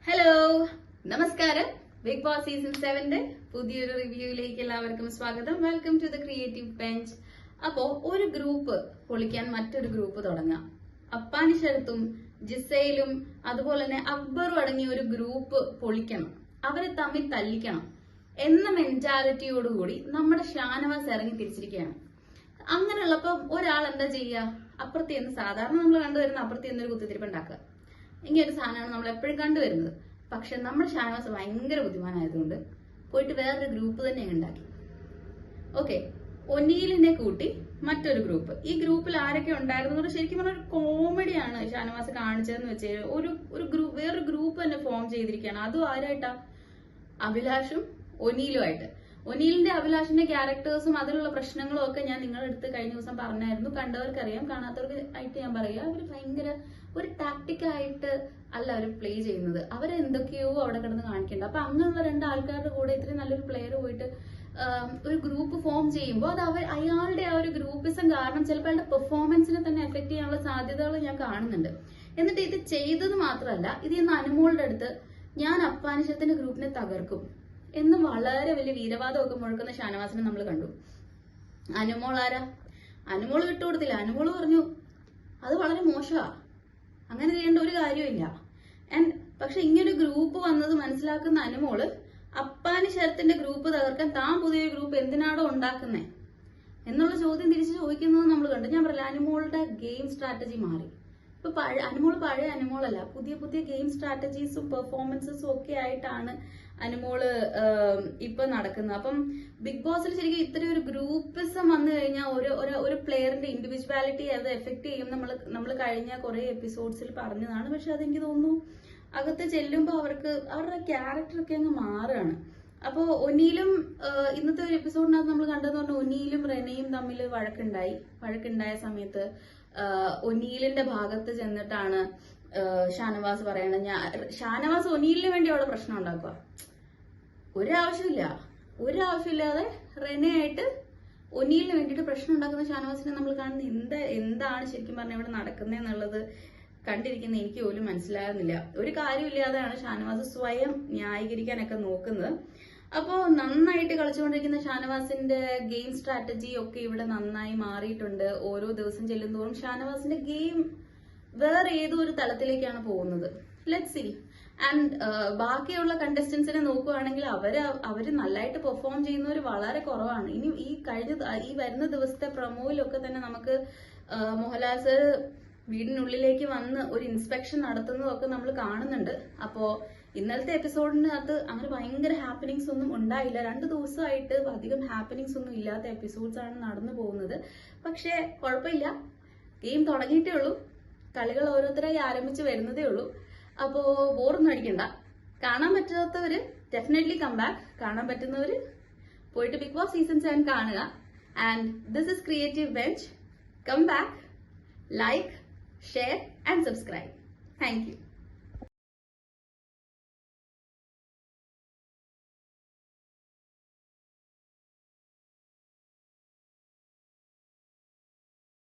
Hello, നമസ്കാരം. Big boss season 7 പുതിയൊരു റിവ്യൂയിലേക്ക് എല്ലാവർക്കും സ്വാഗതം. Welcome to the creative bench. അപ്പോ ഒരു ഗ്രൂപ്പ് പൊളിക്കാൻ മറ്റൊരു ഗ്രൂപ്പ് തുടങ്ങാം. അപ്പാനി ശരത്തും ജിസയിലും അതുപോലെ തന്നെ അക്ബറും അടങ്ങിയ ഒരു ഗ്രൂപ്പ് പൊളിക്കണം, അവരെ തമ്മിൽ തല്ലിക്കണം എന്ന മെന്റാലിറ്റിയോടുകൂടി നമ്മുടെ ഷാനവാസ് ഇറങ്ങി തിരിച്ചിരിക്കുകയാണ്. അങ്ങനെയുള്ളപ്പോ ഒരാൾ എന്താ ചെയ്യുക? അപ്പുറത്ത് എന്ന് സാധാരണ നമ്മൾ കണ്ടുവരുന്ന അപ്പുറത്ത് എന്നൊരു കുത്തിത്തിരിപ്പുണ്ടാക്കുക. ഇങ്ങനൊരു സാധനമാണ് നമ്മൾ എപ്പോഴും കണ്ടുവരുന്നത്. പക്ഷെ നമ്മുടെ ഷാനവാസ് ഭയങ്കര ബുദ്ധിമാനായതുകൊണ്ട് പോയിട്ട് വേറൊരു ഗ്രൂപ്പ് തന്നെ ഉണ്ടാക്കി. ഓക്കെ, ഒനീലിനെ കൂട്ടി മറ്റൊരു ഗ്രൂപ്പ്. ഈ ഗ്രൂപ്പിൽ ആരൊക്കെ ഉണ്ടായിരുന്നു? ശരിക്കും പറഞ്ഞ ഒരു കോമഡിയാണ് ഷാനവാസ് കാണിച്ചതെന്ന് വെച്ചാൽ വേറൊരു ഗ്രൂപ്പ് തന്നെ ഫോം ചെയ്തിരിക്കുകയാണ്. അതും ആരായിട്ടാ? അഭിലാഷും ഒനീലുമായിട്ട്. ഒനീലിന്റെ അഭിലാഷിന്റെ ക്യാരക്ടേഴ്സും അതിലുള്ള പ്രശ്നങ്ങളും ഒക്കെ ഞാൻ നിങ്ങളുടെ അടുത്ത് കഴിഞ്ഞ ദിവസം പറഞ്ഞായിരുന്നു. കണ്ടവർക്കറിയാം, കാണാത്തവർക്ക് ആയിട്ട് ഞാൻ പറയാം. അവര് ഭയങ്കര ഒരു ടാക്ടിക്കായിട്ട് അല്ല അവർ പ്ലേ ചെയ്യുന്നത്. അവരെന്തൊക്കെയോ അവിടെ കിടന്ന് കാണിക്കണ്ട. അപ്പൊ അങ്ങനെയുള്ള രണ്ട് ആൾക്കാരുടെ കൂടെ ഇത്രയും നല്ലൊരു പ്ലെയർ പോയിട്ട് ഒരു ഗ്രൂപ്പ് ഫോം ചെയ്യുമ്പോൾ അത് അയാളുടെ ആ ഒരു ഗ്രൂപ്പിസം കാരണം ചിലപ്പോൾ അയാളുടെ പെർഫോമൻസിനെ തന്നെ എഫക്ട് ചെയ്യാനുള്ള സാധ്യതകൾ ഞാൻ കാണുന്നുണ്ട്. എന്നിട്ട് ഇത് ചെയ്തത് മാത്രമല്ല, ഇത് ഇന്ന് അനുമോളുടെ അടുത്ത് ഞാൻ അപ്പാനിശത്തിന്റെ ഗ്രൂപ്പിനെ തകർക്കും എന്ന് വളരെ വലിയ വീരവാദമൊക്കെ മുഴക്കുന്ന ഷാനവാസിനെ നമ്മൾ കണ്ടു. അനുമോൾ ആരാ? അനുമോൾ വിട്ടുകൊടുത്തില്ല. അനുമോൾ പറഞ്ഞു അത് വളരെ മോശമാ, അങ്ങനെ ചെയ്യേണ്ട ഒരു കാര്യമില്ല. പക്ഷെ ഇങ്ങനൊരു ഗ്രൂപ്പ് വന്നത് മനസ്സിലാക്കുന്ന അനുമോള് അപ്പാനി ശരത്തിന്റെ ഗ്രൂപ്പ് തകർക്കാൻ താൻ പുതിയൊരു ഗ്രൂപ്പ് എന്തിനാണോ ഉണ്ടാക്കുന്നേ എന്നുള്ള ചോദ്യം തിരിച്ച് ചോദിക്കുന്നത് നമ്മൾ കണ്ടു. ഞാൻ പറയില്ല, അനുമോളുടെ ഗെയിം സ്ട്രാറ്റജി മാറി. ഇപ്പൊ അനുമോള് പഴയ അനുമോളല്ല, പുതിയ പുതിയ ഗെയിം സ്ട്രാറ്റജീസും പെർഫോമൻസസും ഒക്കെ ആയിട്ടാണ് അനുമോള് ഇപ്പൊ നടക്കുന്നത്. അപ്പം ബിഗ് ബോസിൽ ശരിക്കും ഇത്രയും ഒരു ഗ്രൂപ്പിസം വന്നു കഴിഞ്ഞാൽ ഒരു പ്ലെയറിന്റെ ഇൻഡിവിജ്വാലിറ്റി അത് എഫക്ട് ചെയ്യും. നമ്മൾ കഴിഞ്ഞ കുറെ എപ്പിസോഡ്സിൽ പറഞ്ഞതാണ്. പക്ഷെ അതെനിക്ക് തോന്നുന്നു അകത്ത് ചെല്ലുമ്പോൾ അവരുടെ ക്യാരക്ടറൊക്കെ അങ്ങ് മാറുകയാണ്. അപ്പോ ഒനീലും ഇന്നത്തെ ഒരു എപ്പിസോഡിനകത്ത് നമ്മൾ കണ്ടതെന്ന് പറഞ്ഞാൽ ഒനീലും റെനയും തമ്മിൽ വഴക്കുണ്ടായ സമയത്ത് ഒനീലിന്റെ ഭാഗത്ത് ചെന്നിട്ടാണ് ഷാനവാസ് പറയണത്. ഷാനവാസ് ഒനീലിന് വേണ്ടി അവിടെ പ്രശ്നം ഉണ്ടാക്കുക. ഒരാവശ്യമില്ലാതെ റെനയായിട്ട് ഒനീലിന് വേണ്ടിയിട്ട് പ്രശ്നം ഉണ്ടാക്കുന്ന ഷാനവാസിനെ നമ്മൾ കാണുന്നത് എന്താണ് ശരിക്കും പറഞ്ഞാൽ ഇവിടെ നടക്കുന്നതെന്നുള്ളത് കണ്ടിരിക്കുന്ന എനിക്ക് പോലും മനസ്സിലാകുന്നില്ല. ഒരു കാര്യമില്ലാതെയാണ് ഷാനവാസ് സ്വയം ന്യായീകരിക്കാനൊക്കെ നോക്കുന്നത്. അപ്പോ നന്നായിട്ട് കളിച്ചുകൊണ്ടിരിക്കുന്ന ഷാനവാസിന്റെ ഗെയിം സ്ട്രാറ്റജി ഒക്കെ ഇവിടെ നന്നായി മാറിയിട്ടുണ്ട്. ഓരോ ദിവസം ചെല്ലുന്തോറും ഷാനവാസിന്റെ ഗെയിം വേറെ ഏതോ ഒരു തലത്തിലേക്കാണ് പോകുന്നത്. Let's see. ആൻഡ് ബാക്കിയുള്ള കണ്ടസ്റ്റൻസിനെ നോക്കുകയാണെങ്കിൽ അവര് നല്ലതായിട്ട് പെർഫോം ചെയ്യുന്നവർ വളരെ കുറവാണ്. ഇനി ഈ വരുന്ന ദിവസത്തെ പ്രൊമോയിലൊക്കെ തന്നെ നമുക്ക് മോഹൻലാൽ സർ വീടിനുള്ളിലേക്ക് വന്ന് ഒരു ഇൻസ്പെക്ഷൻ നടത്തുന്നതൊക്കെ നമ്മൾ കാണുന്നുണ്ട്. അപ്പോ ഇന്നലത്തെ എപ്പിസോഡിനകത്ത് അങ്ങനെ ഭയങ്കര ഹാപ്പനിങ്സ് ഒന്നും ഉണ്ടായില്ല. 2 ദിവസമായിട്ട് അധികം ഹാപ്പനിങ്സ് ഒന്നും ഇല്ലാത്ത എപ്പിസോഡ്സ് ആണ് നടന്നു പോകുന്നത്. പക്ഷെ കുഴപ്പമില്ല, ഗെയിം തുടങ്ങിയിട്ടേ ഉള്ളൂ, കളികൾ ഓരോരുത്തരായി ആരംഭിച്ച് വരുന്നതേ ഉള്ളൂ. അപ്പോ ബോറൊന്നും അടിക്കണ്ട. കാണാൻ പറ്റാത്തവര് ഡെഫിനറ്റ്ലി കം ബാക്ക്. കാണാൻ പറ്റുന്നവര് പോയിട്ട് ബിഗ് ബോസ് സീസൺ 7 കാണുക. And this is creative bench. Come back, like, share and subscribe. Thank you.